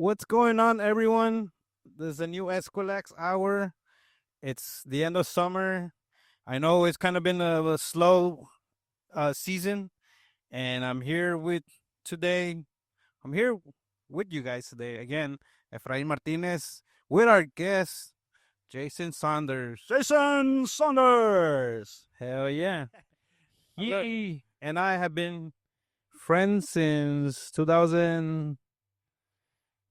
What's going on, everyone? There's a new Eskwilax hour. It's the end of summer. I know it's kind of been a slow season, and today. I'm here with you guys today again, Efrain Martinez, with our guest Jason Saunders. Jason Saunders. Hell yeah! Look, Yay. and I have been friends since 2000.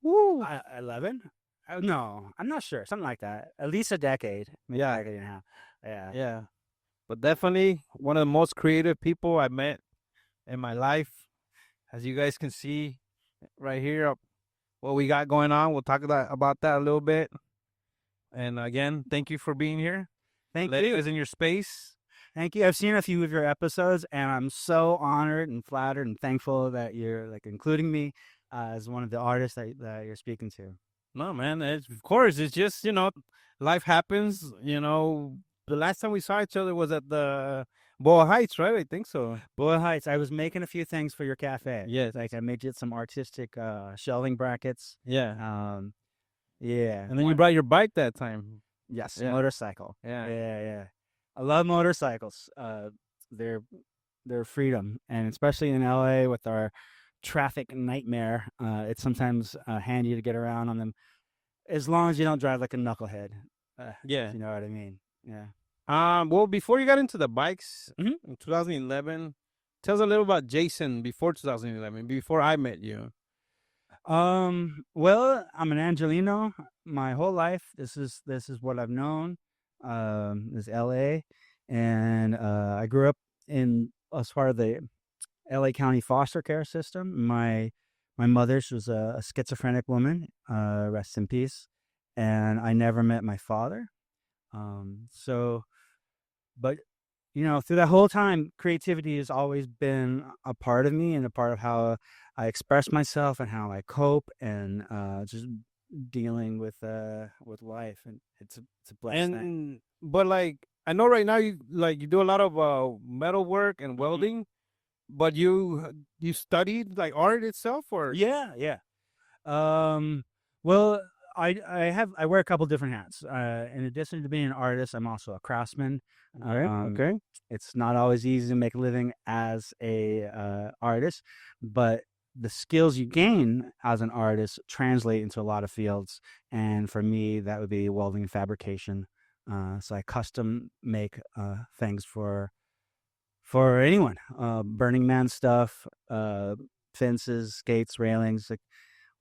Woo! 11? No, I'm not sure. Something like that. At least a decade. Maybe a Yeah, decade and a half. Yeah. yeah. But definitely one of the most creative people I met in my life. As you guys can see right here, what we got going on. We'll talk about that a little bit. And again, thank you for being here. Thank Let you. us in your space. Thank you. I've seen a few of your episodes, and I'm so honored and flattered and thankful that you're including me as one of the artists that you're speaking to. No, man, of course, it's just, life happens. The last time we saw each other was at the Boa Heights, right? I think so. Boyle Heights. I was making a few things for your cafe. Yes. I made you some artistic shelving brackets. Yeah. Yeah. And then you brought your bike that time. Yes, Yeah. motorcycle. Yeah. Yeah. I love motorcycles. They're freedom, and especially in LA with our traffic nightmare, it's sometimes handy to get around on them, as long as you don't drive like a knucklehead. Yeah. If you know what I mean. Yeah. Well, before you got into the bikes Mhm. in 2011, tell us a little about Jason before 2011, before I met you. Well, I'm an Angelino my whole life. This is what I've known. Is LA, and I grew up in as part of the LA County foster care system. My mother, she was a schizophrenic woman, rest in peace, and I never met my father. So, but through that whole time, creativity has always been a part of me and a part of how I express myself and how I cope and just dealing with life. And it's a blessed thing. But like, I know right now you do a lot of metal work and Mhm. welding, but you studied like art itself, or Yeah. Um, well, I wear a couple different hats. In addition to being an artist, I'm also a craftsman. okay, Um, okay, it's not always easy to make a living as a artist, but the skills you gain as an artist translate into a lot of fields. And for me, that would be welding and fabrication. So I custom make things for anyone. Burning Man stuff, fences, skates, railings, like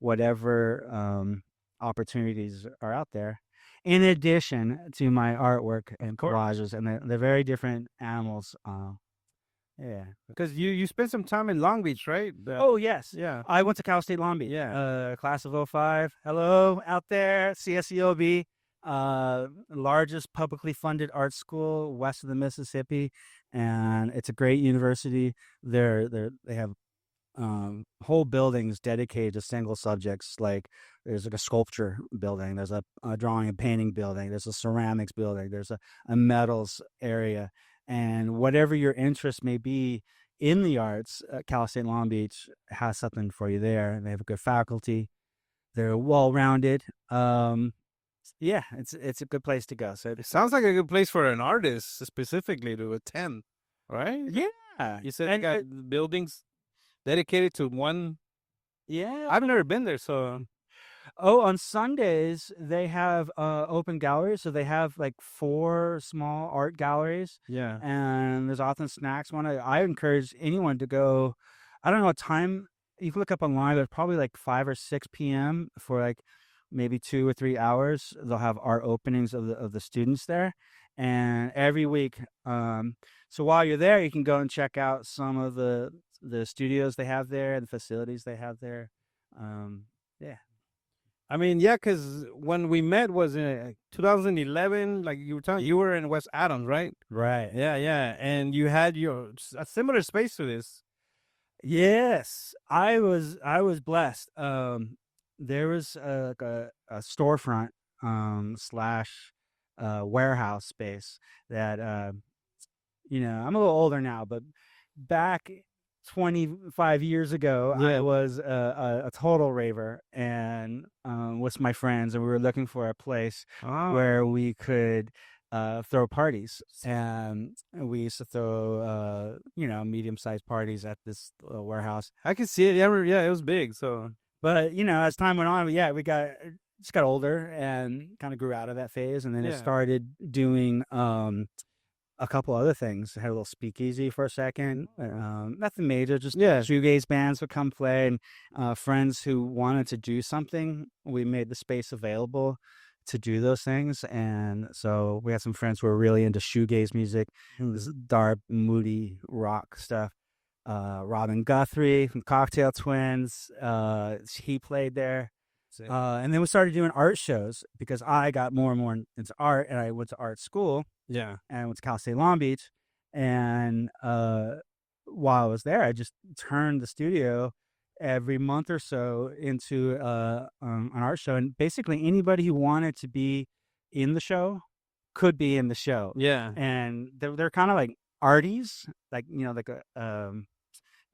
whatever opportunities are out there. In addition to my artwork of and course. collages, and the very different animals. Yeah. Because you spent some time in Long Beach, right? Oh yes, Yeah, I went to Cal State Long Beach. yeah. Class of '05. Hello out there, CSEOB, largest publicly funded art school west of the Mississippi, and it's a great university. They have whole buildings dedicated to single subjects. Like there's like a sculpture building, there's a drawing and painting building, there's a ceramics building, there's a metals area, and whatever your interest may be in the arts, Cal State Long Beach has something for you there. They have a good faculty. They're well rounded. Yeah, it's a good place to go. So It sounds like a good place for an artist specifically to attend, right? yeah, You said they and got buildings dedicated to one. yeah. I've never been there, so Oh, on Sundays they have open galleries, so they have like four small art galleries, yeah. and there's often snacks. I encourage anyone to go. I don't know what time you can look up online. There's probably like 5 or 6 p.m. for like maybe 2 or 3 hours. They'll have art openings of the students there, and every week. So while you're there, you can go and check out some of the studios they have there, the facilities they have there. Yeah. I mean, yeah, because when we met was in 2011. Like you were telling, you were in West Adams, right? Right. Yeah, yeah, and you had a similar space to this. Yes, I was blessed. There was a storefront slash warehouse space that I'm a little older now, but back 25 years ago, I Yeah. was a total raver and with my friends, and we were looking for a place Oh. where we could throw parties. And we used to throw, medium-sized parties at this warehouse. I can see it. Yeah, yeah, it was big. So But, as time went on, we just got older and kind of grew out of that phase. And then it yeah, started doing a couple other things. I had a little speakeasy for a second. Nothing major, just yeah, shoegaze bands would come play, and friends who wanted to do something, we made the space available to do those things. And so we had some friends who were really into shoegaze music, this dark, moody rock stuff. Robin Guthrie from Cocktail Twins, he played there. And then we started doing art shows because I got more and more into art, and I went to art school. yeah, And I went to Cal State Long Beach. And while I was there, I just turned the studio every month or so into an art show. And basically, anybody who wanted to be in the show could be in the show. yeah. And they're kind of like arties, like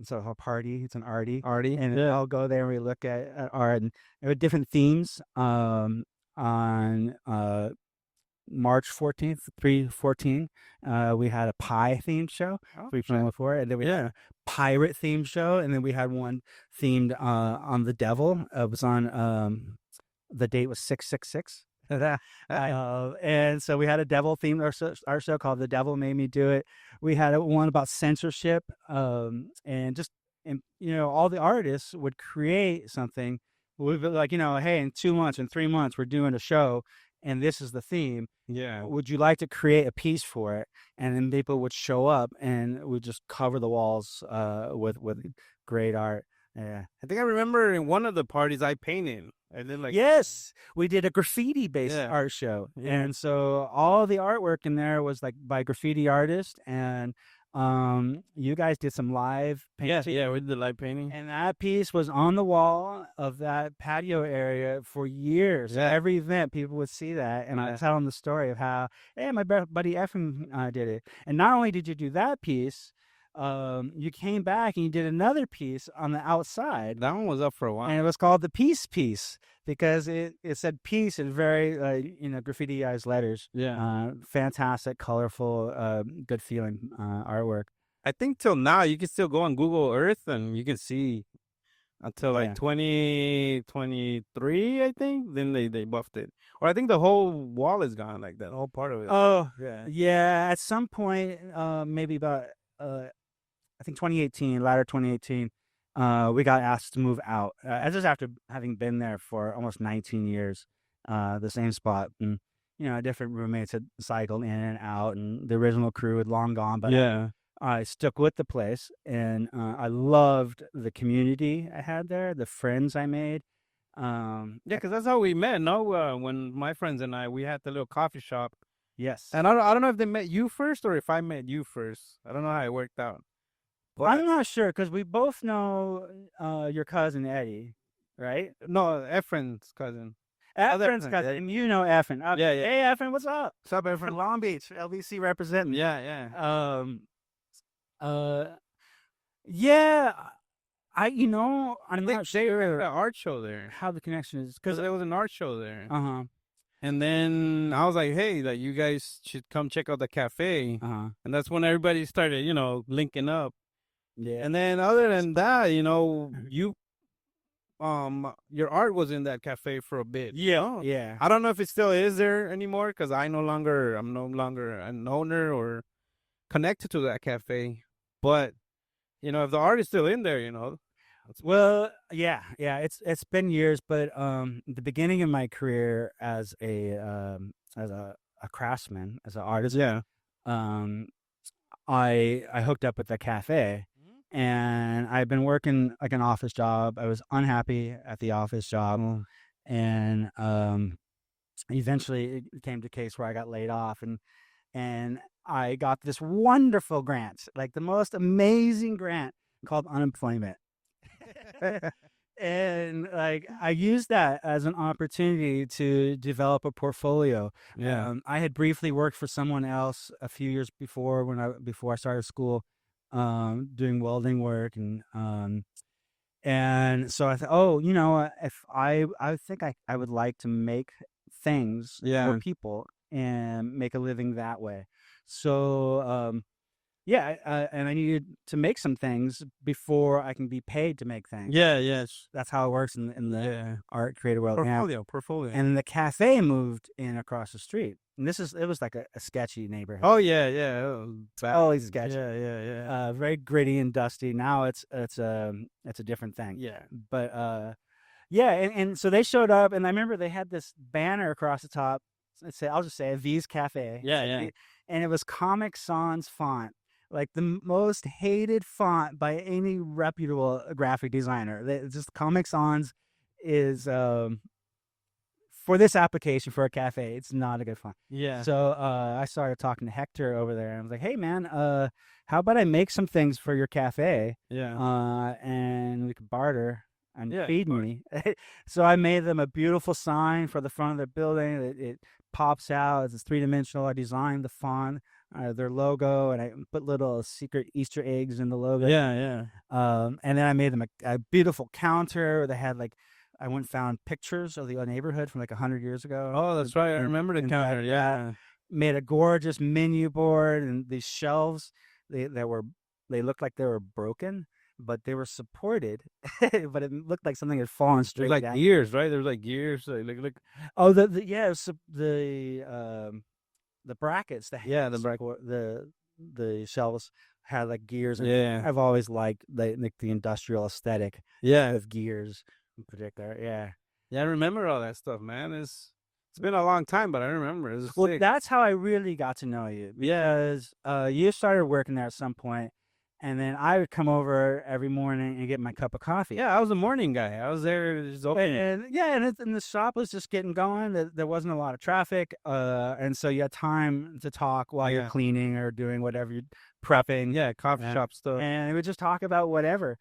so a party, it's an arty. Artie. And yeah. I'll go there and we look at art, and there were different themes. On March 14th, 3/14, we had a pie themed show, Oh, 3/4, and then we had a pirate themed show, and then we had one themed on the devil. It was on the date was 666. And so we had a devil themed art show called The Devil Made Me Do It. We had one about censorship, and all the artists would create something. We'd be like, hey, in 2 months, in 3 months, we're doing a show, and this is the theme. Yeah. Would you like to create a piece for it? And then people would show up and would just cover the walls with great art. Yeah. I think I remember in one of the parties I painted. I did like Yes, we did a graffiti-based Yeah. art show. Yeah. And so all the artwork in there was like by graffiti artists, and you guys did some live painting. Yeah, we did the light painting. And that piece was on the wall of that patio area for years. Yeah. Every event, people would see that. And I tell them the story of how, hey, my buddy Ephraim did it. And not only did you do that piece, you came back and you did another piece on the outside. That one was up for a while. And it was called the Peace Piece because it said peace in very, graffitiized letters. Yeah. Fantastic, colorful, good feeling artwork. I think till now you can still go on Google Earth and you can see until like 2023, I think. Then they buffed it. Or I think the whole wall is gone, like that whole part of it. Oh, yeah. Yeah. At some point, maybe about, I think 2018, latter 2018, we got asked to move out. Just after having been there for almost 19 years, the same spot. And, different roommates had cycled in and out, and the original crew had long gone. But yeah. I stuck with the place, and I loved the community I had there, the friends I made. Yeah, because that's how we met, no? When my friends and we had the little coffee shop. Yes. And I don't know if they met you first or if I met you first. I don't know how it worked out. But I'm not sure because we both know your cousin Eddie, right? No, Ephraim's cousin. Ephraim's cousin. You know Ephraim. Yeah. Hey, Ephraim, what's up? What's up, From Ephraim? Long Beach, LBC representing. Yeah. Yeah. I'm I not think they were at an art show there. how the connection is Because there was an art show there. Uh-huh. And then I was like, hey, like you guys should come check out the cafe. Uh-huh. And that's when everybody started, linking up. Yeah. And then other than that, you your art was in that cafe for a bit. Yeah. Yeah. I don't know if it still is there anymore because I'm no longer an owner or connected to that cafe. But if the art is still in there, Well, yeah. It's been years, but the beginning of my career as a craftsman, as an artist, I hooked up with the cafe, and I've been working like an office job. I was unhappy at the office job, and eventually it came to a case where I got laid off, and I got this wonderful grant, like the most amazing grant called unemployment. And like I used that as an opportunity to develop a portfolio. Yeah. I had briefly worked for someone else a few years before before I started school, doing welding work, and so I thought, oh, if I think I would like to make things for Yeah. people and make a living that way. So yeah, and I needed to make some things before I can be paid to make things. Yeah. Yes. That's how it works in the Yeah. art creative world. Portfolio. And the cafe moved in across the street. And it was like a sketchy neighborhood. Oh yeah, yeah. Oh, Totally sketchy. Yeah, yeah, yeah. Very gritty and dusty. Now it's a different thing. Yeah. But yeah, and so they showed up, and I remember they had this banner across the top. I'll just say V's Cafe. Yeah, yeah. And it was Comic Sans font, like the most hated font by any reputable graphic designer. Just Comic Sans is for this application for a cafe, it's not a good font. Yeah. So I started talking to Hector over there, and I was like, "Hey, man, how about I make some things for your cafe? Yeah. And we could barter and Yeah, feed me." So I made them a beautiful sign for the front of their building. It pops out. It's 3-dimensional. I designed the font, their logo, and I put little secret Easter eggs in the logo. Yeah, yeah. And then I made them a beautiful counter. They had like, I went and found pictures of the neighborhood from like 100 years ago. Oh, that's right. I remember the counter. Yeah. Made a gorgeous menu board, and these shelves, they looked like they were broken, but they were supported. But it looked like something had fallen straight There's like down. gears, right? There's like gears. Like. Oh, yeah, it was the brackets. The shelves had like gears. Yeah. I've always liked the industrial aesthetic. Yeah. Of gears in particular. Yeah. Yeah, I remember all that stuff, man. It's been a long time, but I remember. Well, sick. that's how I really got to know you, because you started working there at some point, and then I would come over every morning and get my cup of coffee. Yeah, I was a morning guy. I was there just opening. And the shop was just getting going. There wasn't a lot of traffic, and so you had time to talk while you're cleaning or doing whatever you're prepping. Yeah, coffee shop stuff. And we would just talk about whatever.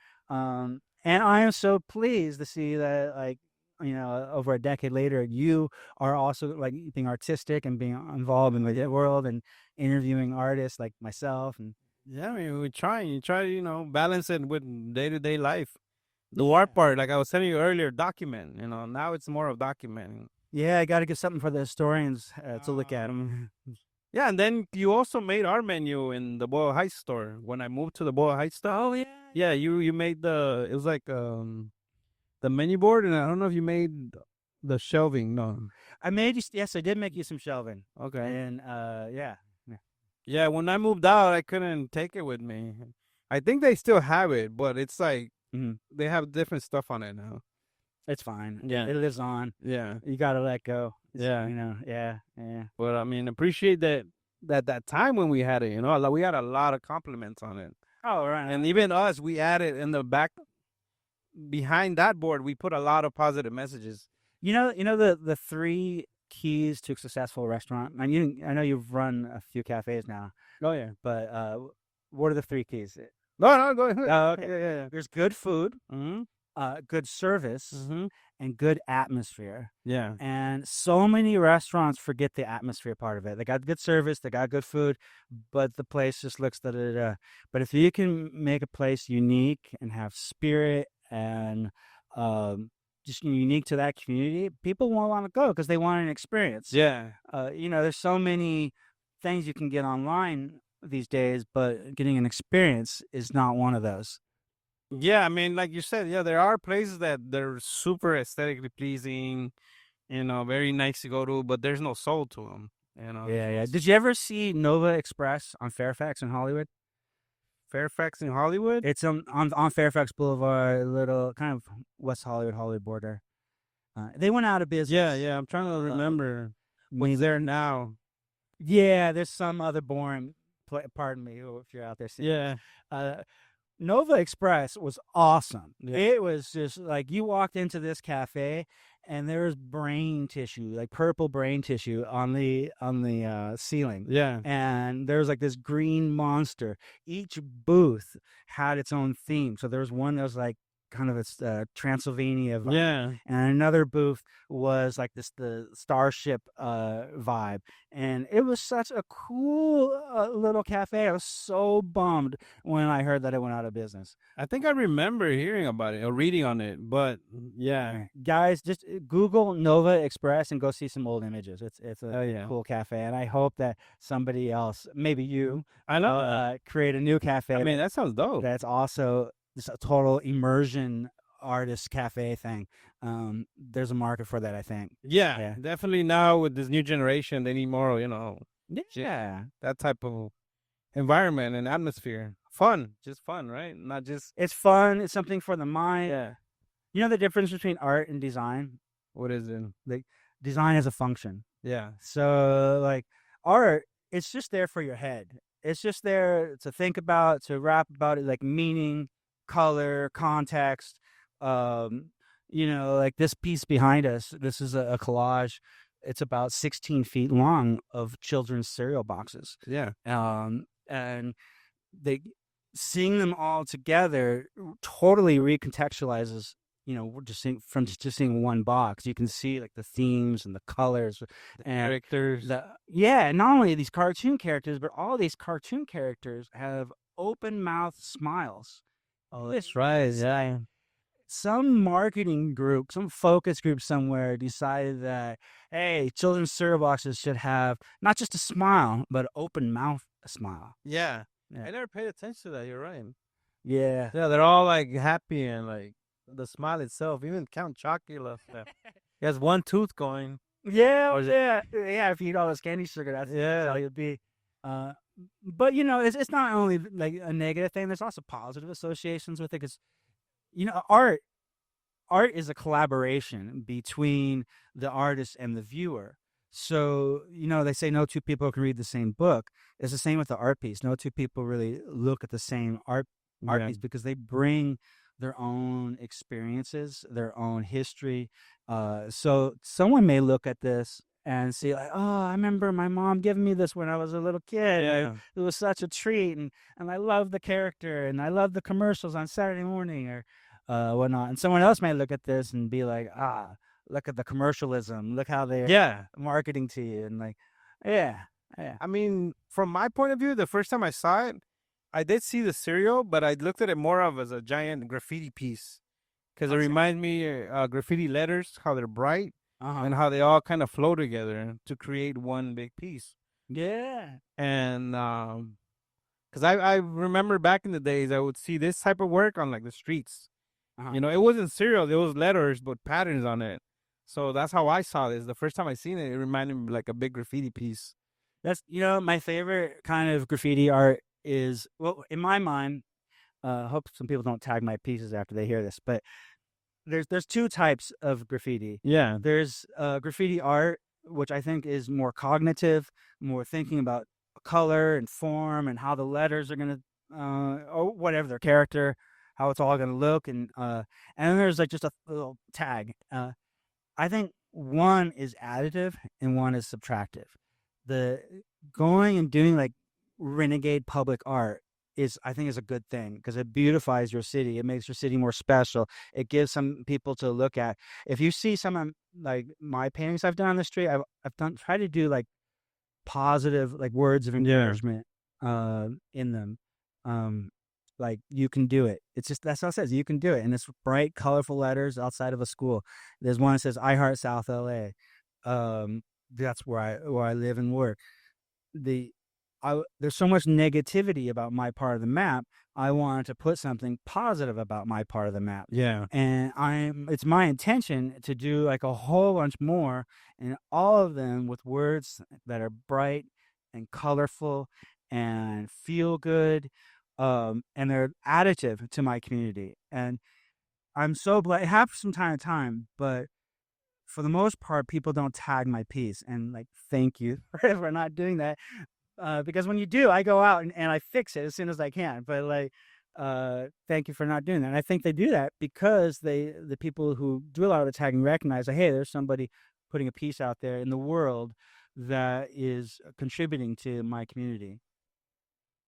And I am so pleased to see that, like, over a decade later, you are also like being artistic and being involved in the world and interviewing artists like myself. And yeah, I mean, you try to, balance it with day-to-day life. The art part, like I was telling you earlier, document, now it's more of documenting. Yeah, I got to get something for the historians to look at them. Yeah, and then you also made our menu in the Boyle Heights store. When I moved to the Boyle Heights store. Oh, yeah. Yeah, you made it was like the menu board, and I don't know if you made the shelving. No, I made you. Yes, I did make you some shelving. Okay. And yeah. Yeah, when I moved out, I couldn't take it with me. I think they still have it, but it's like they have different stuff on it now. It's fine. Yeah. It lives on. Yeah. You got to let go. Yeah. Yeah. But I mean, appreciate that time when we had it, we had a lot of compliments on it. Oh, right. And even us, we added in the back behind that board, we put a lot of positive messages. The 3 keys to a successful restaurant. I know you've run a few cafes now. Oh yeah. But what are the 3 keys? No, go ahead. Oh, okay. Yeah. There's good food, good service, and good atmosphere. Yeah. And so many restaurants forget the atmosphere part of it. They got good service, they got good food, but the place just looks da-da-da. But if you can make a place unique and have spirit and just unique to that community, people won't want to go because they want an experience. Yeah. There's so many things you can get online these days, but getting an experience is not one of those. Yeah, I mean, like you said, yeah, there are places that they're super aesthetically pleasing, very nice to go to, but there's no soul to them. Yeah. Did you ever see Nova Express on Fairfax in Hollywood? Fairfax in Hollywood? It's on Fairfax Boulevard, little kind of West Hollywood border. They went out of business. Yeah. I'm trying to remember what's there now. Yeah, there's some other boring. Pardon me if you're out there. Yeah. Nova Express was awesome. Yeah. It was just like you walked into this cafe and there was brain tissue, like purple brain tissue on the ceiling. Yeah. And there was like this green monster. Each booth had its own theme. So there was one that was like kind of its Transylvania vibe. Yeah. And another booth was like the starship vibe, and it was such a cool little cafe. I was so bummed when I heard that it went out of business. I think I remember hearing about it or reading on it, but yeah. Guys, just Google Nova Express and go see some old images. It's a Oh yeah. cool cafe, and I hope that somebody else, maybe you, I know. create a new cafe. I mean, that sounds dope. That's also just a total immersion artist cafe thing. There's a market for that, I think. Yeah, definitely. Now with this new generation, they need more, Yeah, that type of environment and atmosphere. Fun, just fun, right? Not just it's fun. It's something for the mind. yeah. You know the difference between art and design? What is it? Like, design has a function. Yeah, So, like, art, it's just there for your head. It's just there to think about, to rap about it, like meaning, color, context. Like this piece behind us, this is a collage. It's about 16 feet long of children's cereal boxes. yeah, And they seeing them all together totally recontextualizes, we're just seeing one box. You can see like the themes and the colors and characters. not only these cartoon characters, but all these cartoon characters have open mouth smiles. Oh, that's right. Yeah, Some marketing group, some focus group somewhere decided that, hey, children's cereal boxes should have not just a smile, but an open mouth smile. yeah. Yeah. I never paid attention to that. You're right. Yeah. Yeah, they're all like happy and like the smile itself. Even Count Chocula, he has one tooth going. Yeah, Or is it- yeah. If you eat all this candy sugar, that's Yeah. how you'd be. But it's not only like a negative thing. There's also positive associations with it, because art is a collaboration between the artist and the viewer. So they say no two people can read the same book. It's the same with the art piece. No two people really look at the same art Yeah. piece, because they bring their own experiences, their own history. So someone may look at this and see like, oh, I remember my mom giving me this when I was a little kid. Yeah. It was such a treat, and I love the character, and I love the commercials on Saturday morning or whatnot. And someone else may look at this and be like, look at the commercialism. Look how they're Yeah. marketing to you, and like, yeah. I mean, from my point of view, the first time I saw it, I did see the cereal, but I looked at it more of as a giant graffiti piece because it Okay. reminds me graffiti letters, how they're bright Uh-huh. and how they all kind of flow together to create one big piece. Yeah. And because I remember back in the days, I would see this type of work on like the streets. Uh-huh. It wasn't cereal; it was letters, but patterns on it. So that's how I saw this. The first time I seen it, it reminded me of like a big graffiti piece. That's my favorite kind of graffiti art is, well, in my mind. Hope some people don't tag my pieces after they hear this, but there's two types of graffiti. Yeah, There's graffiti art, which I think is more cognitive, more thinking about color and form and how the letters are gonna, or whatever their character, how it's all gonna look, and then there's like just a little tag. I think one is additive and one is subtractive. The going and doing like renegade public art I think is a good thing, because it beautifies your city. It makes your city more special. It gives some people to look at. If you see some of like my paintings I've done on the street, I've tried to do like positive like words of encouragement in them. Like, you can do it. It's just, that's all it says. You can do it. And it's bright, colorful letters outside of a school. There's one that says, I Heart South LA. That's where I live and work. There's so much negativity about my part of the map. I wanted to put something positive about my part of the map. yeah. And it's my intention to do like a whole bunch more, and all of them with words that are bright and colorful and feel good. And they're additive to my community. And I'm so glad it happens from time to time, but for the most part, people don't tag my piece, and like, thank you for not doing that. Because when you do, I go out and I fix it as soon as I can. But like, thank you for not doing that. And I think they do that because the people who do a lot of the tagging recognize that, hey, there's somebody putting a piece out there in the world that is contributing to my community.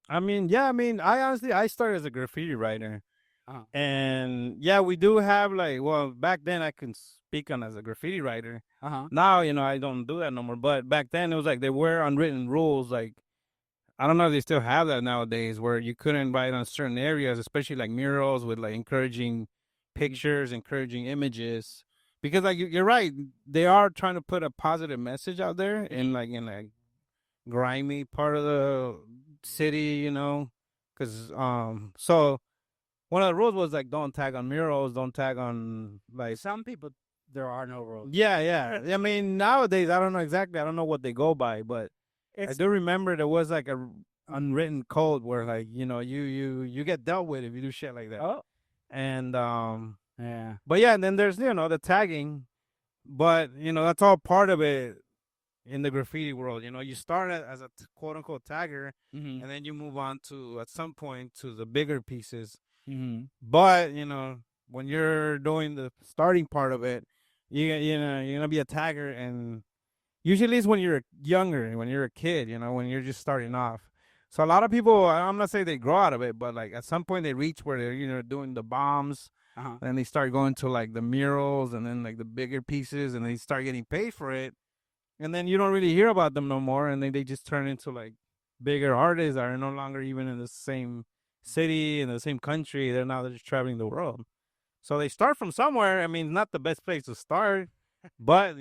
I mean, yeah. I mean, I honestly, I started as a graffiti writer. Uh-huh. And yeah, we do have like, well, back then I can speak on as a graffiti writer. Uh-huh. Now, I don't do that no more. But back then it was like there were unwritten rules. Like, I don't know if they still have that nowadays, where you couldn't write on certain areas, especially like murals with like encouraging Mhm. pictures, encouraging images. Because like you're right, they are trying to put a positive message out there Mhm. in like grimy part of the city, because so one of the rules was like don't tag on murals, don't tag on like Some people, there are no rules. yeah, yeah. I mean nowadays I don't know exactly. I don't know what they go by, but I It's do remember there was like a unwritten code where like you get dealt with if you do shit like that. oh And yeah. but yeah, and then there's the tagging, but that's all part of it in the graffiti world. You start as a quote unquote tagger, Mm-hmm. and then you move on to at some point to the bigger pieces. Mm-hmm. But when you're doing the starting part of it, you're gonna be a tagger, and usually it's when you're younger, when you're a kid, when you're just starting off. So a lot of people, I'm not saying they grow out of it, but like at some point they reach where they're doing the bombs, Uh-huh. and then they start going to like the murals, and then like the bigger pieces, and they start getting paid for it, and then you don't really hear about them no more, and then they just turn into like bigger artists that are no longer even in the same city in the same country. They're just traveling the world. So they start from somewhere. I mean, not the best place to start, but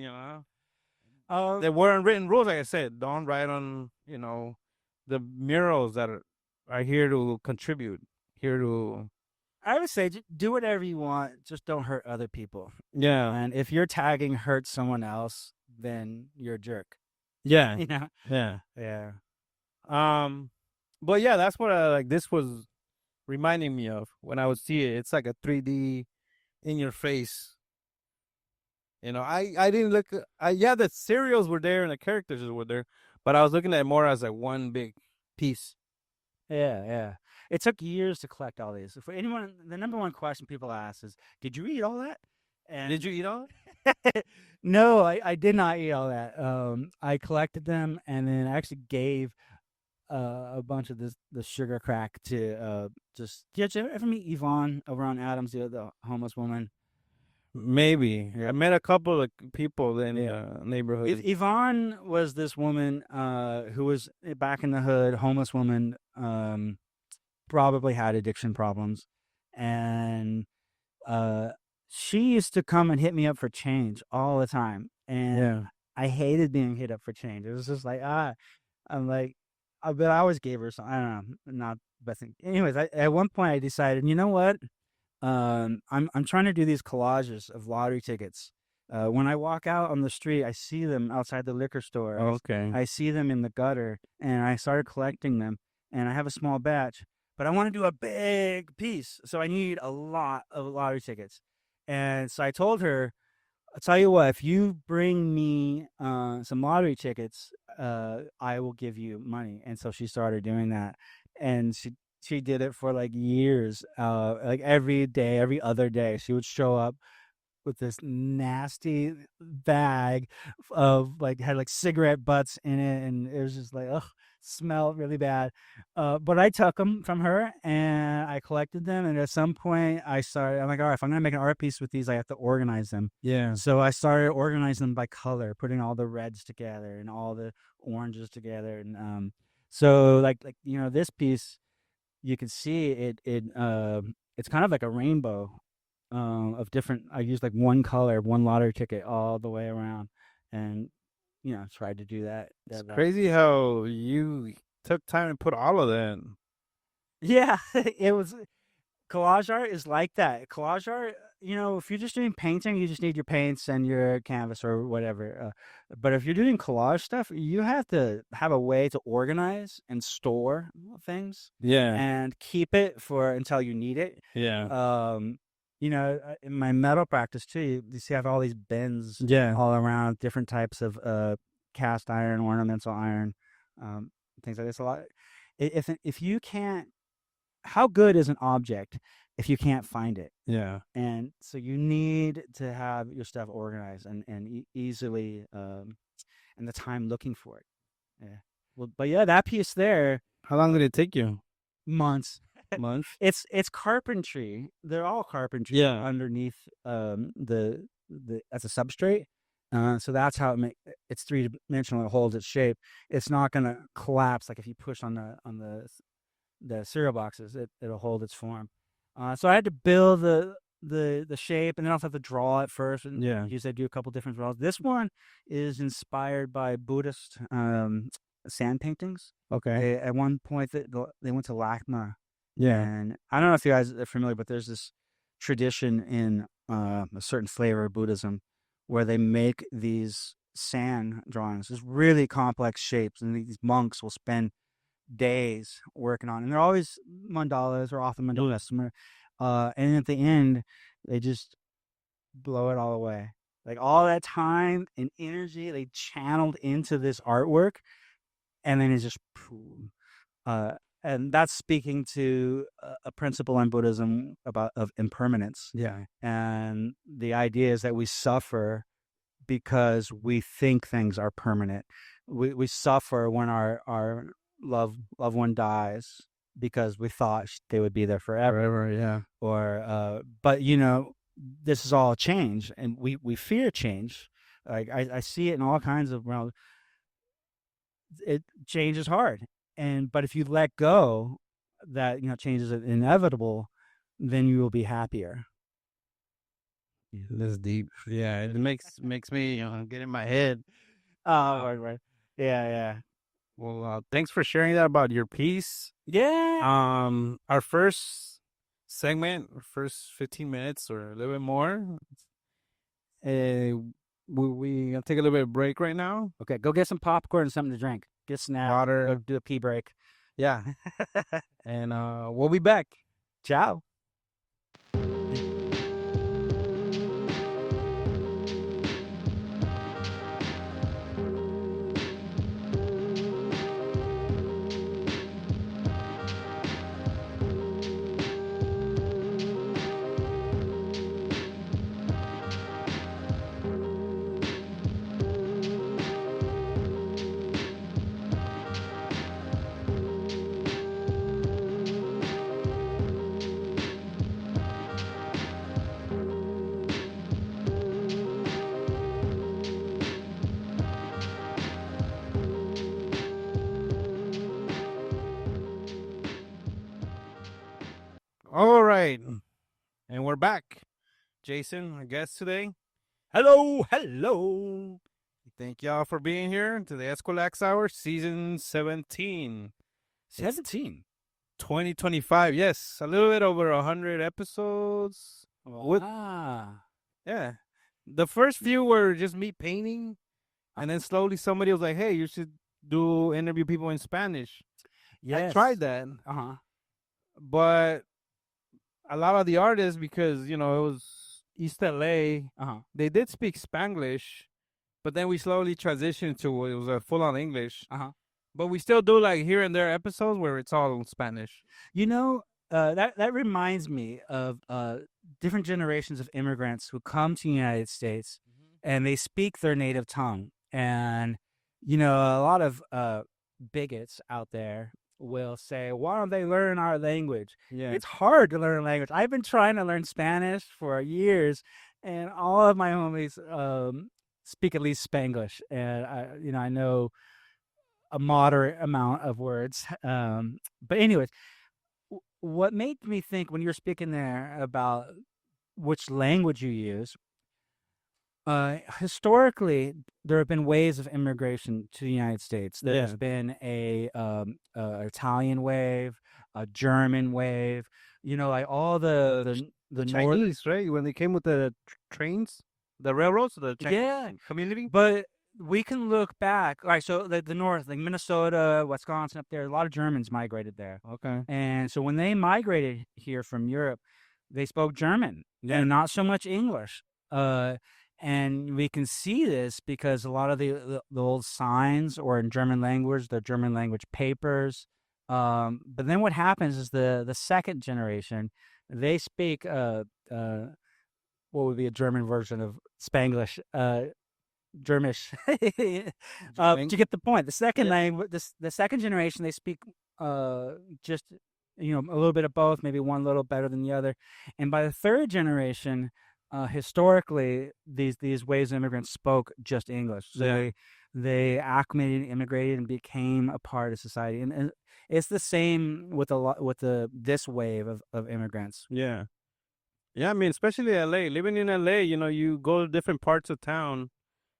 Uh, there weren't written rules. Like I said, don't write on the murals that are here to contribute, here to I would say do whatever you want, just don't hurt other people. yeah, And if your tagging hurts someone else, then you're a jerk. yeah, You know? yeah. Yeah. Um, but yeah, that's what like this was reminding me of when I would see it. It's like a 3D in your face. I didn't look. Yeah, the cereals were there and the characters were there, but I was looking at it more as like one big piece. Yeah, yeah. It took years to collect all these. For anyone, the number one question people ask is, "Did you eat all that?" Did And you eat all? no, I did not eat all that. I collected them and then I actually gave a bunch of the sugar crack to just. Did you ever meet Yvonne over on Adams, the homeless woman? Maybe I Yeah. met a couple of people in Yeah. the neighborhood. Yvonne was this woman who was back in the hood, homeless woman, probably had addiction problems, and uh, she used to come and hit me up for change all the time, and Yeah, I hated being hit up for change. It was just like I'm like, but I always gave her some. I don't know, not the best thing. Anyways, at one point I decided, you know what? I'm trying to do these collages of lottery tickets. When I walk out on the street, I see them outside the liquor store. okay. I see them in the gutter, and I started collecting them. And I have a small batch, but I want to do a big piece, so I need a lot of lottery tickets. And so I told her, I'll tell you what, if you bring me some lottery tickets, I will give you money. And so she started doing that. And she did it for like years. Like every day, every other day, she would show up with this nasty bag of like had like cigarette butts in it, and it was just like ugh, smelled really bad. But I took them from her and I collected them, and at some point I started. I'm like, all right, if I'm gonna make an art piece with these, I have to organize them. Yeah, So I started organizing them by color, putting all the reds together and all the oranges together, and so like this piece you can see it's kind of like a rainbow of different. I used like one color, one lottery ticket all the way around, and tried to do that. it's crazy how you took time to put all of that. Yeah, it was collage art is like that. Collage art, if you're just doing painting, you just need your paints and your canvas or whatever. But if you're doing collage stuff, you have to have a way to organize and store things Yeah, and keep it for until you need it. yeah, Um, in my metal practice too, you see I have all these bins yeah. all around, different types of cast iron, ornamental iron, things like this. A lot. If you can't, how good is an object if you can't find it? Yeah. And so you need to have your stuff organized and easily, and the time looking for it. Yeah. Well, but yeah, that piece there, How long did it take you? months. months. It's carpentry. They're all carpentry Yeah. underneath the as a substrate. So that's how it's 3 dimensional. It holds its shape. It's not going to collapse like if you push on the cereal boxes. It'll hold its form. So I had to build the shape, and then I'll have to draw it first. And Yeah. use I do a couple different draws. This one is inspired by Buddhist sand paintings. Okay. At one point, they went to LACMA, Yeah. and I don't know if you guys are familiar, but there's this tradition in a certain flavor of Buddhism where they make these sand drawings, these really complex shapes, and these monks will spend days working on, and they're always mandalas or often mandalas. And at the end, they just blow it all away. Like all that time and energy they channeled into this artwork, and then it's just, uh, and that's speaking to a principle in Buddhism of impermanence. Yeah. And the idea is that we suffer because we think things are permanent. We suffer when our loved one dies because we thought they would be there forever. Forever. Yeah. Or but this is all change, and we fear change. Like I see it in all kinds of realms. Change is hard, but if you let go that change is inevitable, then you will be happier. That's deep. Yeah, it makes me get in my head. Oh, right. Yeah. Well, thanks for sharing that about your piece. Yeah. Our first segment, our first 15 minutes or a little bit more. We gonna take a little bit of break right now. Okay, go get some popcorn and something to drink. Get a snack. Water. Go do a pee break. Yeah. And we'll be back. Ciao. All right. And we're back. Jason, our guest today. Hello. Thank y'all for being here to the Eskwilax Hour, season 17. 17. 2025. Yes, a little bit over 100 episodes. Yeah. The first few were just me painting, and then slowly somebody was like, hey, you should interview people in Spanish. Yes. I tried that. Uh-huh. But a lot of the artists, because, it was East LA, they did speak Spanglish, but then we slowly transitioned to it was a full-on English. But we still do like here and there episodes where it's all in Spanish. That reminds me of different generations of immigrants who come to the United States, and they speak their native tongue. And, a lot of bigots out there will say, why don't they learn our language? Yeah. It's hard to learn a language. I've been trying to learn Spanish for years, and all of my homies speak at least Spanglish. And, I know a moderate amount of words. But anyways, what made me think when you were speaking there about which language you use, historically, there have been waves of immigration to the United States. There's been a Italian wave, a German wave, like all the Chinese, right? When they came with the trains, the railroads, the Chinese community. But we can look back, like, so the north, like Minnesota, Wisconsin, up there, a lot of Germans migrated there. Okay. And so when they migrated here from Europe, they spoke German and not so much English. And we can see this because a lot of the old signs or in German language, the German language papers. But then what happens is the second generation, they speak what would be a German version of Spanglish, Germish. To get the point, the second language, the second generation, they speak just a little bit of both, maybe one a little better than the other. And by the third generation, historically, these waves of immigrants spoke just English. So Yeah. they acclimated, immigrated, and became a part of society. And it's the same with a lot with this wave of immigrants. Yeah. Yeah, I mean, especially LA. Living in LA, you go to different parts of town.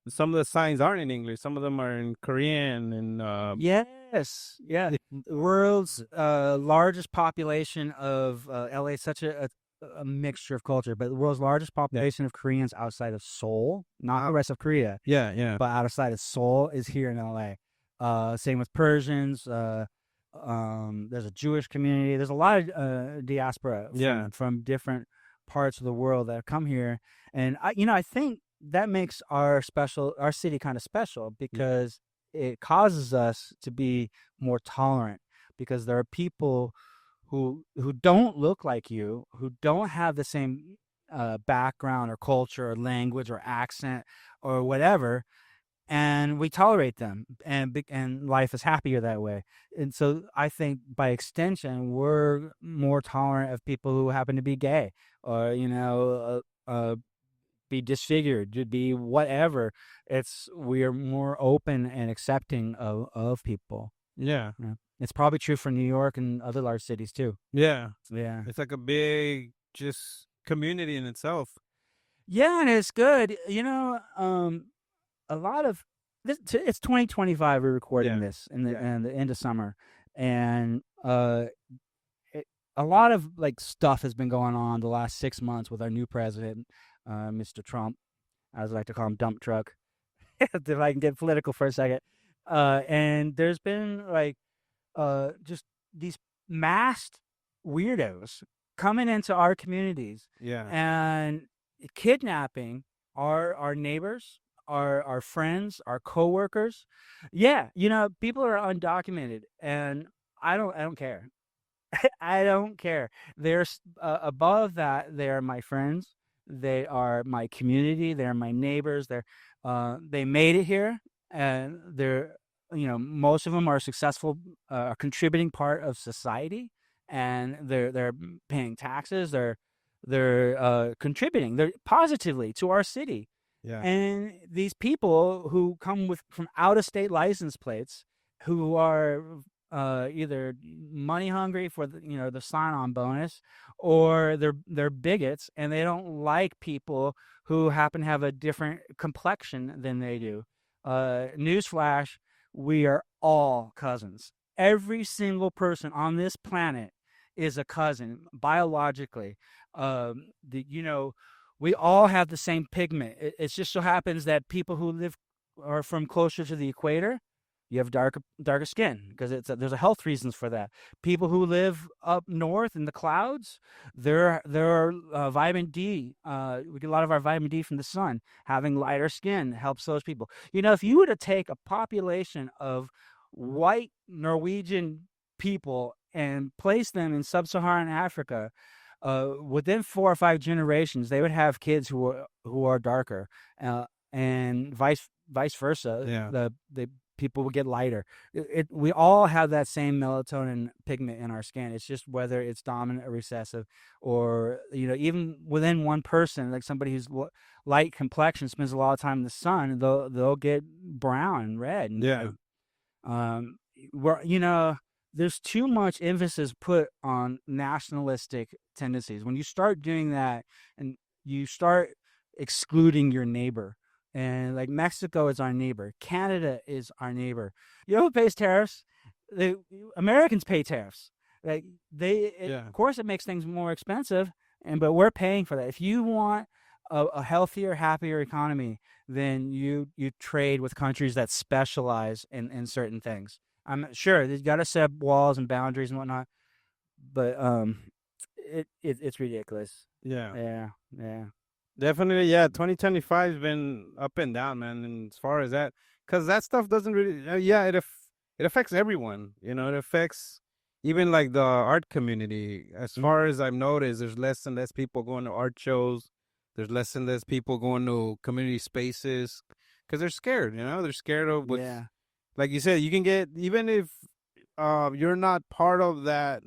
Some of the signs aren't in English. Some of them are in Korean and Yes, yeah. The world's largest population of LA is such a mixture of culture, but the world's largest yeah. population of Koreans outside of Seoul, not the rest of Korea, Yeah, yeah. but outside of Seoul is here in LA. Same with Persians. There's a Jewish community. There's a lot of diaspora Yeah. from different parts of the world that have come here, and I think that makes our city kind of special because it causes us to be more tolerant because there are people who don't look like you, who don't have the same background or culture or language or accent or whatever, and we tolerate them, and life is happier that way. And so I think by extension, we're more tolerant of people who happen to be gay or be disfigured, to be whatever. We are more open and accepting of people. Yeah. Yeah. It's probably true for New York and other large cities too. Yeah. Yeah. It's like a big just community in itself. Yeah, and it's good. A lot of this. It's 2025. We're recording Yeah. this in the Yeah. in the end of summer, and a lot of like stuff has been going on the last 6 months with our new president, Mr. Trump, as I like to call him, dump truck. If I can get political for a second, and there's been like just these masked weirdos coming into our communities Yeah. and kidnapping our neighbors, our friends, our coworkers. Yeah, people are undocumented, and I don't care. I don't care. They're above that. They are my friends. They are my community. They're my neighbors. They made it here, and they're most of them are successful, a contributing part of society, and they're paying taxes. They're contributing. They're positively to our city. Yeah. And these people who come from out of state license plates, who are either money hungry for the sign on bonus, or they're bigots and they don't like people who happen to have a different complexion than they do. Newsflash: we are all cousins. Every single person on this planet is a cousin biologically. We all have the same pigment. It just so happens that people who live are from closer to the equator, you have darker skin because there's a health reasons for that. People who live up north in the clouds, there are vitamin D. We get a lot of our vitamin D from the sun. Having lighter skin helps those people. If you were to take a population of white Norwegian people and place them in sub-Saharan Africa, within 4 or 5 generations, they would have kids who are darker, and vice versa. Yeah. The people would get lighter. We all have that same melatonin pigment in our skin. It's just whether it's dominant or recessive, or even within one person, like somebody who's light complexion spends a lot of time in the sun, they'll get brown and red. Yeah. There's too much emphasis put on nationalistic tendencies. When you start doing that and you start excluding your neighbor, and like Mexico is our neighbor, Canada is our neighbor. You know who pays tariffs? The Americans pay tariffs. Like of course, it makes things more expensive, but we're paying for that. If you want a healthier, happier economy, then you trade with countries that specialize in certain things. I'm sure they've got to set up walls and boundaries and whatnot, but it's ridiculous. Yeah. Yeah. Definitely, yeah. 2025 has been up and down, man. And as far as that, because that stuff doesn't really, it affects everyone. It affects even like the art community. As far as I've noticed, there's less and less people going to art shows. There's less and less people going to community spaces because they're scared. They're scared of what's, like you said. You can get, even if you're not part of that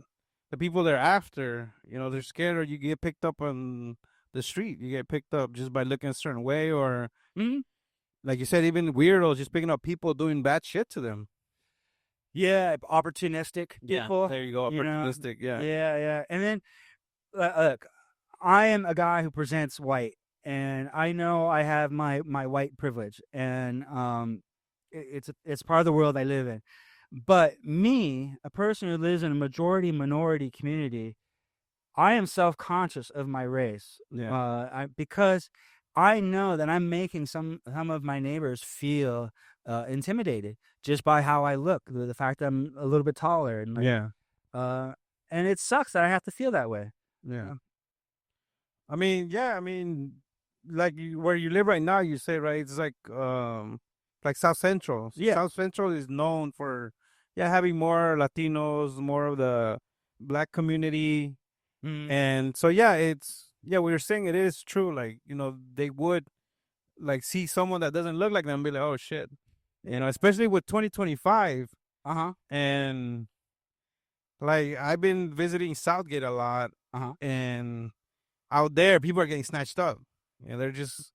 the people they're after, they're scared, or you get picked up on the street. You get picked up just by looking a certain way, or Hmm. like you said, even weirdos just picking up people doing bad shit to them. Yeah, opportunistic Yeah, people. there you go, You know, opportunistic. Yeah, yeah, yeah. And then look, I am a guy who presents white, and I know I have my white privilege, and it's part of the world I live in. But me, a person who lives in a majority minority community, I am self conscious of my race, yeah, because I know that I'm making some of my neighbors feel intimidated just by how I look, the fact that I'm a little bit taller, and yeah, uh, and it sucks that I have to feel that way. yeah. Um, I mean, yeah, I mean, like where you live right now, you say, right? It's like South Central. yeah. South Central is known for, yeah, having more Latinos, more of the black community. Mm. And so, yeah, yeah, we were saying it is true. Like, they would like see someone that doesn't look like them and be like, oh shit. Especially with 2025. Uh huh. And like, I've been visiting Southgate a lot, Uh huh. and out there, people are getting snatched up. They're just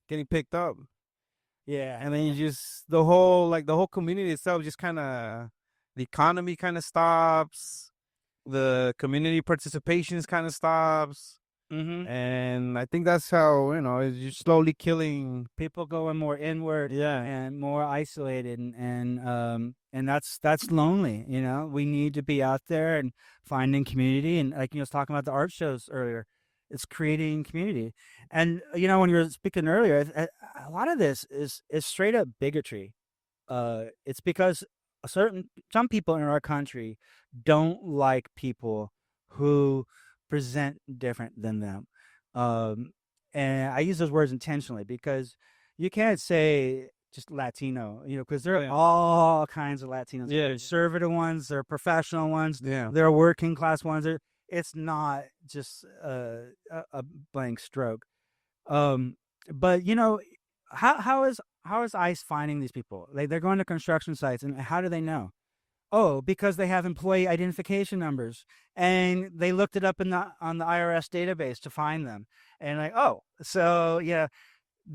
getting picked up. Yeah. And then you just, the whole community itself just kind of, the economy kind of stops. The community participations kind of stops. Mm-hmm. And I think that's how, you're slowly killing. People going more inward Yeah. and more isolated, and that's lonely. We need to be out there and finding community, and like I was talking about the art shows earlier, it's creating community. And when you were speaking earlier, a lot of this is straight up bigotry. It's because some people in our country don't like people who present different than them. Um, and I use those words intentionally because you can't say just Latino, because there Oh, are yeah. all kinds of Latinos. Yeah. Conservative ones, there are professional ones, Yeah. there are working class ones. It's not just a blank stroke. Um, but how is ICE finding these people? They're going to construction sites, and how do they know? Oh, because they have employee identification numbers, and they looked it up on the IRS database to find them. And like, oh, so yeah,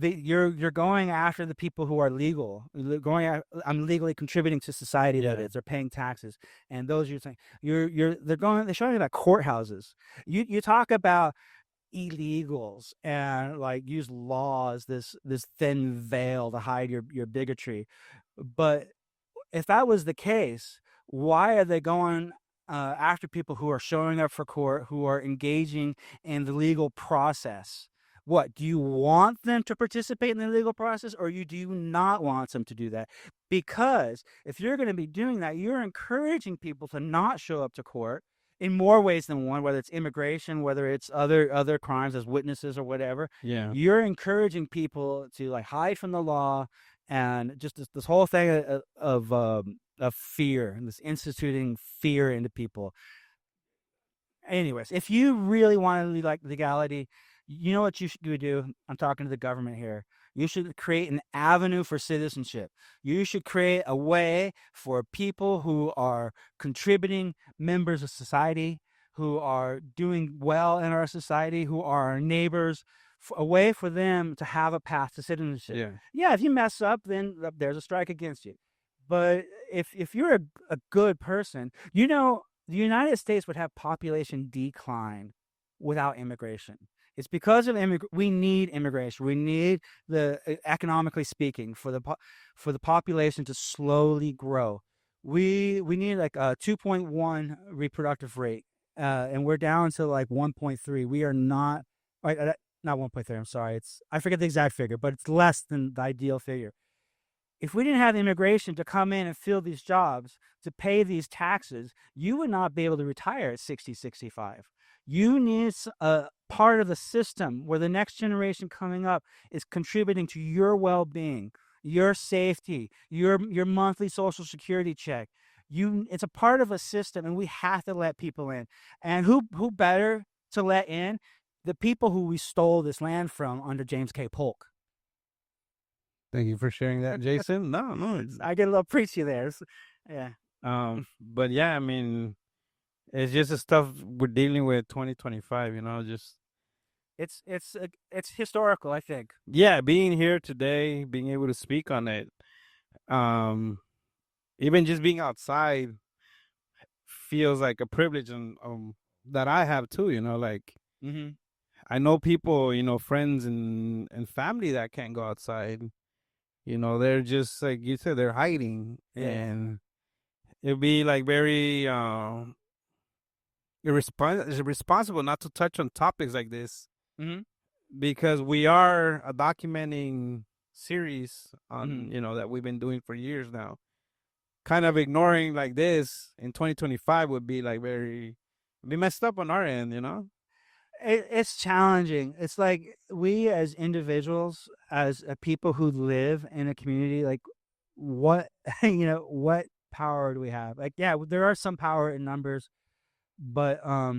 you're going after the people who are legal. I'm legally contributing to society. That Yeah. is, they're paying taxes, and those you're saying they're showing about courthouses. You talk about illegals and like use laws, this thin veil to hide your bigotry. But if that was the case, why are they going after people who are showing up for court, who are engaging in the legal process? What do you want them to participate in the legal process, or do you not want them to do that? Because if you're going to be doing that, you're encouraging people to not show up to court in more ways than one, whether it's immigration, whether it's other crimes as witnesses or whatever. Yeah. You're encouraging people to like hide from the law, and just this whole thing of fear, and this instituting fear into people. Anyways, if you really want to like legality, you know what you should do? I'm talking to the government here. You should create an avenue for citizenship. You should create a way for people who are contributing members of society, who are doing well in our society, who are our neighbors, a way for them to have a path to citizenship. Yeah. Yeah, if you mess up, then there's a strike against you. But if you're a good person, the United States would have population decline without immigration. It's because of we need immigration. We need economically speaking, for the population to slowly grow. We need like a 2.1 reproductive rate, and we're down to like 1.3. We are not not 1.3. I'm sorry. I forget the exact figure, but it's less than the ideal figure. If we didn't have immigration to come in and fill these jobs, to pay these taxes, you would not be able to retire at 60, 65. You need a part of the system where the next generation coming up is contributing to your well-being, your safety, your monthly Social Security check. It's a part of a system, and we have to let people in. And who better to let in? The people who we stole this land from under James K. Polk. Thank you for sharing that, Jason. No, I get a little preachy there. Yeah. But yeah, I mean, It's just the stuff we're dealing with 2025, just It's historical, I think. yeah, being here today, being able to speak on it. Um Even just being outside feels like a privilege and that I have too, like Mm-hmm. I know people, friends and family that can't go outside. They're just like you said, they're hiding, Yeah. and it'd be like very irresponsible not to touch on topics like this Mm-hmm. because we are a documenting series on Mm-hmm. that we've been doing for years now. Kind of ignoring like this in 2025 would be like very be messed up on our end. It's challenging. It's like we as individuals, as people who live in a community, like what what power do we have? Like, yeah, there are some power in numbers, but a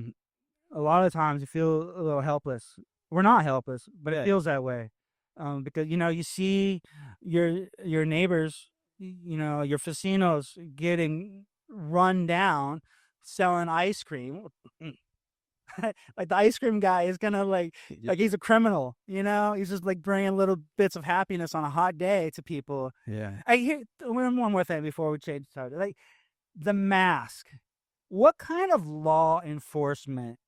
lot of times you feel a little helpless. We're not helpless, but it Yeah, feels that way, because you see your neighbors, your vecinos getting run down selling ice cream. Like the ice cream guy is gonna yeah, like he's a criminal. He's just like bringing little bits of happiness on a hot day to people. yeah. I hear one more thing before we change the subject. Like the mask. What kind of law enforcement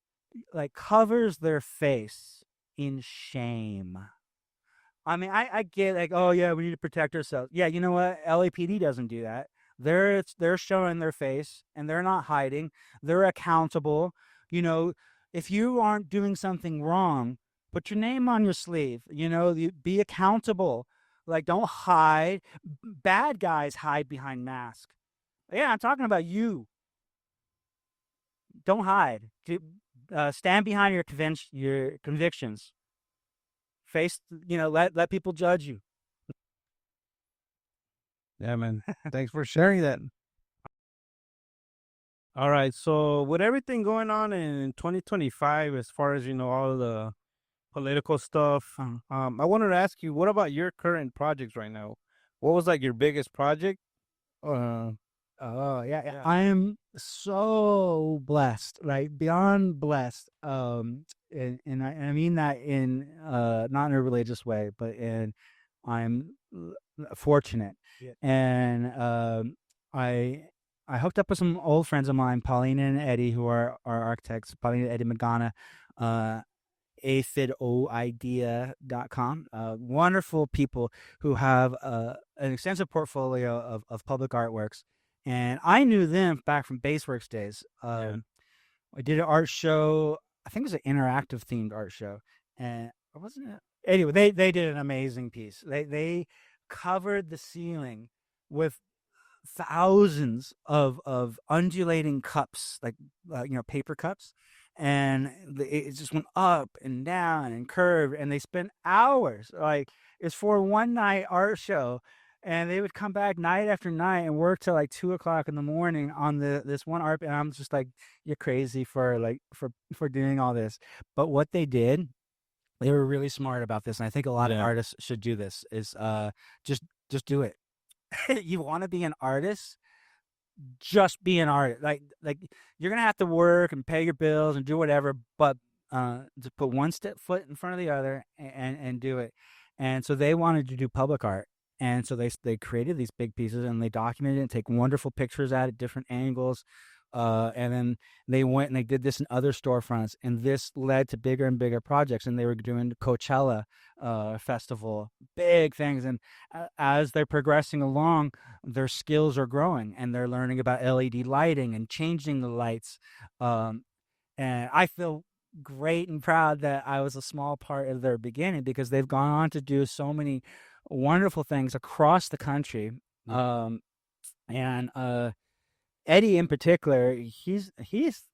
like covers their face in shame? I mean, I get like, oh yeah, we need to protect ourselves. Yeah, you know what? LAPD doesn't do that. They're showing their face and they're not hiding. They're accountable. You know, if you aren't doing something wrong, put your name on your sleeve. Be accountable. Like, don't hide. Bad guys hide behind masks. Yeah, I'm talking about you. Don't hide. Stand behind your convictions. Face. Let people judge you. Yeah, man. Thanks for sharing that. All right. So with everything going on in 2025, as far as all the political stuff, I wanted to ask you, what about your current projects right now? What was like your biggest project? Uh, Oh, yeah, yeah. yeah, I am so blessed, like beyond blessed. And I mean that in not in a religious way, but in I'm fortunate. yeah, And I I hooked up with some old friends of mine, Paulina and Eddie, who are architects, Paulina and Eddie Magana, uh aphidoidea.com. Wonderful people who have an extensive portfolio of public artworks. And I knew them back from Baseworks days. yeah, I did an art show. I think it was an interactive themed art show. And or wasn't it? Anyway, they did an amazing piece. They covered the ceiling with thousands of undulating cups, like paper cups, and it just went up and down and curved, and they spent hours. Like it's for a one night art show, and they would come back night after night and work till like 2 o'clock in the morning on this one art. And I'm just like, you're crazy for for doing all this. But what they did, they were really smart about this, and I think a lot of yeah, artists should do this. Is just just do it. You want to be an artist, just be an artist. Like you're gonna have to work and pay your bills and do whatever, but just put one step foot in front of the other and do it. And so they wanted to do public art, and so they created these big pieces and they documented it and take wonderful pictures at different angles. And then they went and they did this in other storefronts, and this led to bigger and bigger projects. And they were doing the Coachella festival, big things. And as they're progressing along, their skills are growing, and they're learning about LED lighting and changing the lights. Um, and I feel great and proud that I was a small part of their beginning, because they've gone on to do so many wonderful things across the country. yeah, And Eddie in particular, he's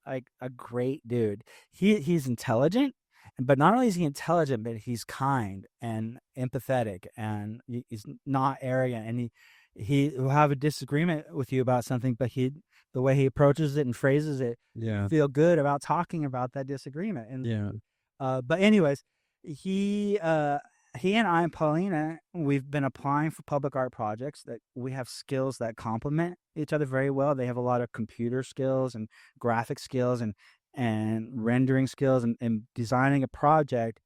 like a great dude. He's intelligent, but not only is he intelligent, but he's kind and empathetic, and he's not arrogant. And he will have a disagreement with you about something, but the way he approaches it and phrases it, you yeah, feel good about talking about that disagreement. And yeah, but anyways, he he and I and Paulina, we've been applying for public art projects that we have skills that complement each other very well. They have a lot of computer skills and graphic skills and rendering skills and designing a project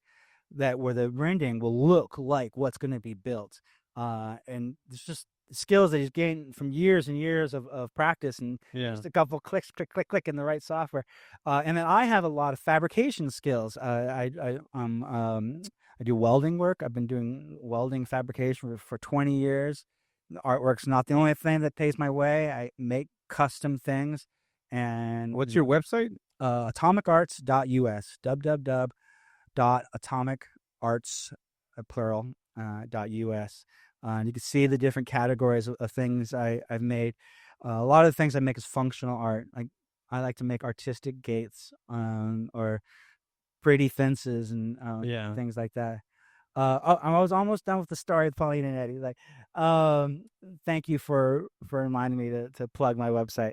that where the rendering will look like what's going to be built. And it's just skills that he's gained from years and years of practice and Yeah. just a couple clicks, click, click, click in the right software. And then I have a lot of fabrication skills. I do welding work. I've been doing welding fabrication for 20 years. The artwork's not the only thing that pays my way. I make custom things. And What's your website? atomicarts.us, www.atomicarts, plural, .us. And you can see the different categories of things I've made. A lot of the things I make is functional art. I like to make artistic gates or pretty fences and Yeah. things like that. I was almost done with the story of Pauline and Eddie. Thank you for reminding me to plug my website.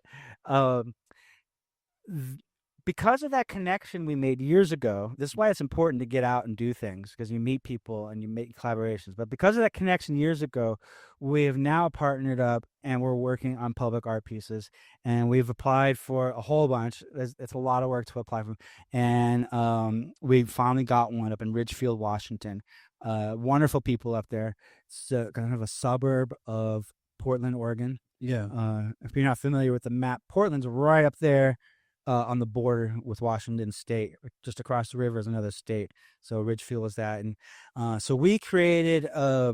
Because of that connection we made years ago, this is why it's important to get out and do things, because you meet people and you make collaborations. But because of that connection years ago, we have now partnered up and we're working on public art pieces. And we've applied for a whole bunch. It's a lot of work to apply for. And we finally got one up in Ridgefield, Washington. Wonderful people up there. It's kind of a suburb of Portland, Oregon. Yeah. If you're not familiar with the map, Portland's right up there. On the border with Washington State, just across the river is another state. So Ridgefield is that, and so we created they're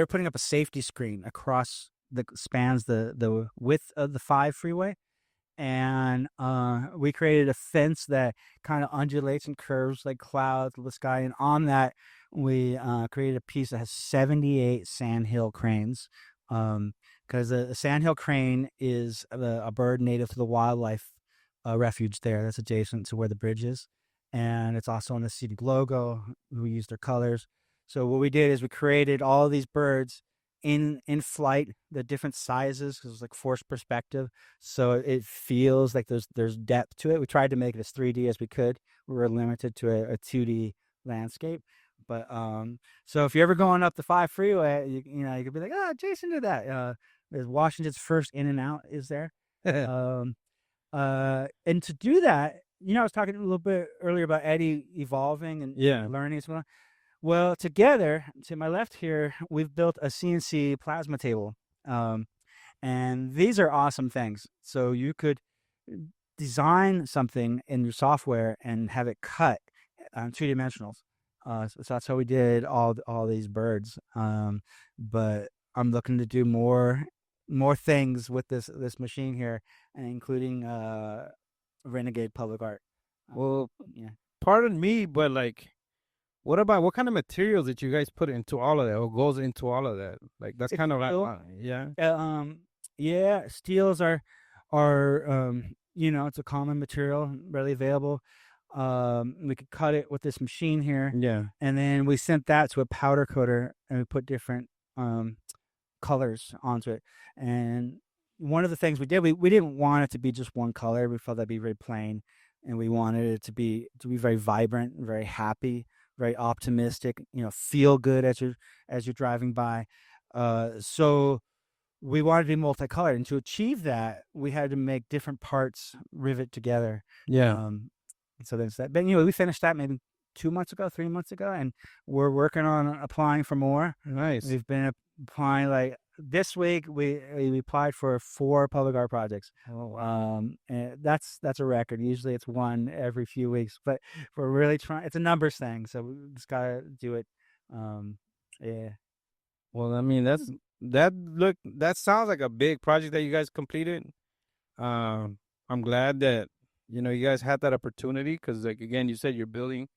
putting up a safety screen across the spans the width of the 5 freeway, and we created a fence that kind of undulates and curves like clouds of the sky, and on that we created a piece that has 78 sandhill cranes. Because the sandhill crane is a bird native to the wildlife refuge there. That's adjacent to where the bridge is. And it's also on the city logo. We used their colors. So what we did is we created all of these birds in flight, the different sizes, because it's like forced perspective. So it feels like there's depth to it. We tried to make it as 3D as we could. We were limited to a 2D landscape. But so if you're ever going up the 5 freeway, you could be like, Jason did that. Washington's first In and Out is there. And to do that, I was talking a little bit earlier about Eddie evolving and learning as well. Well, together, to my left here, we've built a CNC plasma table. And these are awesome things. So you could design something in your software and have it cut on 2-dimensionals. So that's how we did all these birds. But I'm looking to do more things with this machine here, including Renegade Public Art. Well, yeah. Pardon me, but what kind of materials did you guys put into all of that, or goes into all of that? Like that's kind of like yeah. Steels are it's a common material, readily available. We could cut it with this machine here. Yeah. And then we sent that to a powder coater and we put different colors onto it. And one of the things we did, we didn't want it to be just one color. We felt that'd be very plain, and we wanted it to be very vibrant, very happy, very optimistic, feel good as you're driving by. So we wanted to be multicolored, and to achieve that, we had to make different parts rivet together. Yeah. So there's that. But we finished that maybe 3 months ago, and we're working on applying for more. Nice. We've been applying this week. We applied for 4 public art projects. Oh, wow. And that's a record. Usually it's one every few weeks, but we're really trying. It's a numbers thing, so we just gotta do it. Yeah. Well, I mean that sounds like a big project that you guys completed. I'm glad that you guys had that opportunity, because again, you said you're building,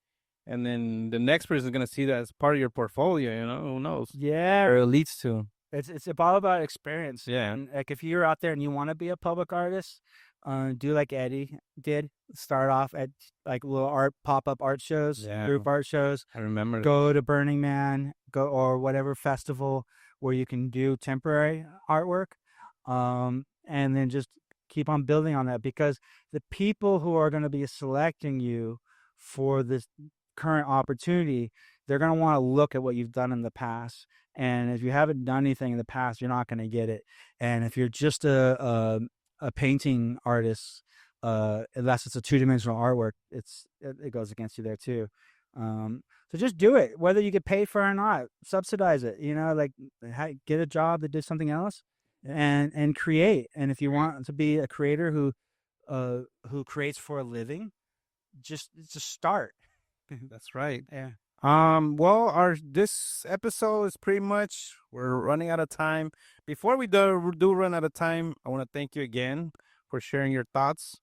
and then the next person is gonna see that as part of your portfolio. Who knows? Yeah, or it leads to. It's all about experience. Yeah. And if you're out there and you want to be a public artist, do like Eddie did. Start off at little pop-up art shows, group art shows. I remember. Go to Burning Man, or whatever festival where you can do temporary artwork, and then just keep on building on that, because the people who are going to be selecting you for this current opportunity, they're going to want to look at what you've done in the past. And if you haven't done anything in the past, you're not going to get it. And if you're just a painting artist, unless it's a two-dimensional artwork, it goes against you there too. So just do it, whether you get paid for it or not. Subsidize it. Like get a job that does something else, and create. And if you want to be a creator who creates for a living, just start. That's right. Yeah. Well, our this episode is pretty much we're running out of time. Before we do run out of time, I want to thank you again for sharing your thoughts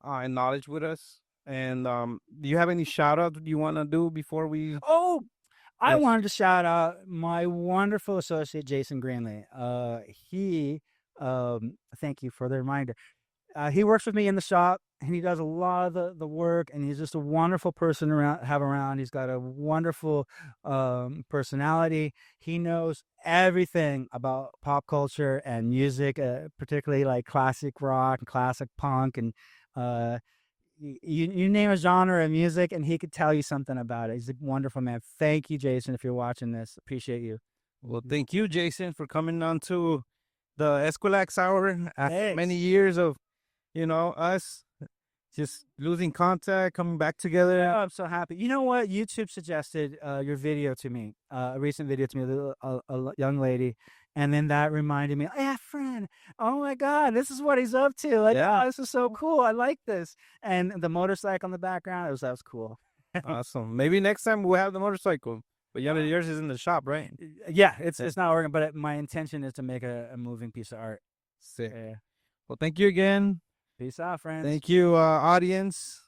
and knowledge with us. And do you have any shout outs you want to do before we? Oh, I Yes. wanted to shout out my wonderful associate Jason Greenley. He thank you for the reminder. He works with me in the shop, and he does a lot of the work, and he's just a wonderful person have around. He's got a wonderful personality. He knows everything about pop culture and music, particularly like classic rock and classic punk, and you name a genre of music, and he could tell you something about it. He's a wonderful man. Thank you, Jason, if you're watching this. Appreciate you. Well, thank you, Jason, for coming on to the Eskwilax Hour after Thanks. many years of us just losing contact, coming back together. Oh, I'm so happy. You know what? YouTube suggested your video to me, a recent video to me, a young lady. And then that reminded me, yeah, friend, oh my God, this is what he's up to. Like, Yeah. oh, this is so cool. I like this. And the motorcycle in the background, that was cool. Awesome. Maybe next time we'll have the motorcycle. But yours is in the shop, right? Yeah, it's not working, but my intention is to make a moving piece of art. Sick. Yeah. Well, thank you again. Peace out, friends. Thank you, audience.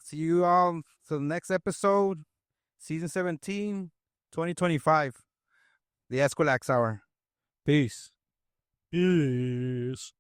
See you all to the next episode, season 17, 2025. The Eskwilax Hour. Peace. Peace.